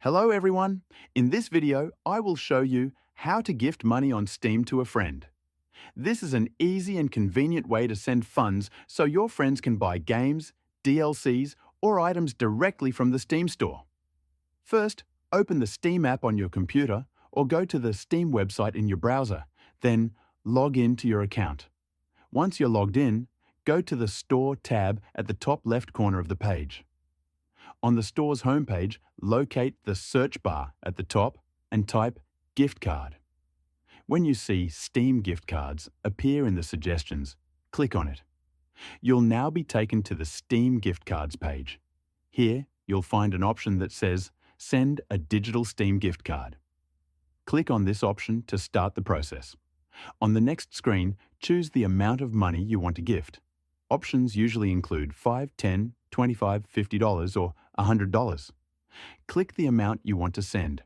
Hello everyone! In this video, I will show you how to gift money on Steam to a friend. This is an easy and convenient way to send funds so your friends can buy games, DLCs, or items directly from the Steam store. First, open the Steam app on your computer or go to the Steam website in your browser, then log in to your account. Once you're logged in, go to the Store tab at the top left corner of the page. On the store's homepage, locate the search bar at the top and type Gift Card. When you see Steam gift cards appear in the suggestions, click on it. You'll now be taken to the Steam gift cards page. Here, you'll find an option that says Send a digital Steam gift card. Click on this option to start the process. On the next screen, choose the amount of money you want to gift. Options usually include $5, $10, $25, $50, or $100. Click the amount you want to send.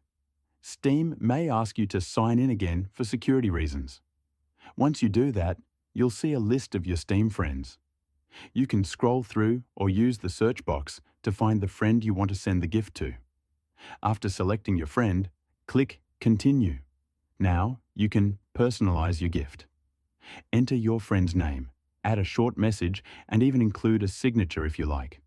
Steam may ask you to sign in again for security reasons. Once you do that, you'll see a list of your Steam friends. You can scroll through or use the search box to find the friend you want to send the gift to. After selecting your friend, click Continue. Now you can personalize your gift. Enter your friend's name, add a short message, and even include a signature if you like.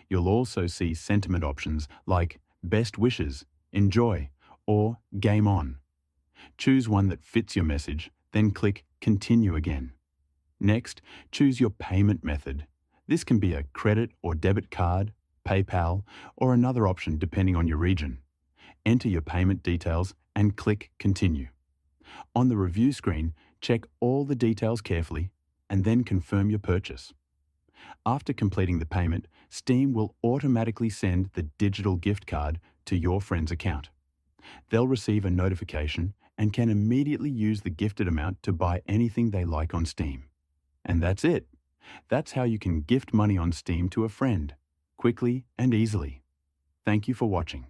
You'll also see sentiment options like Best Wishes, Enjoy, or Game On. Choose one that fits your message, then click Continue again. Next, choose your payment method. This can be a credit or debit card, PayPal, or another option depending on your region. Enter your payment details and click Continue. On the review screen, check all the details carefully and then confirm your purchase. After completing the payment, Steam will automatically send the digital gift card to your friend's account. They'll receive a notification and can immediately use the gifted amount to buy anything they like on Steam. And that's it. That's how you can gift money on Steam to a friend, quickly and easily. Thank you for watching.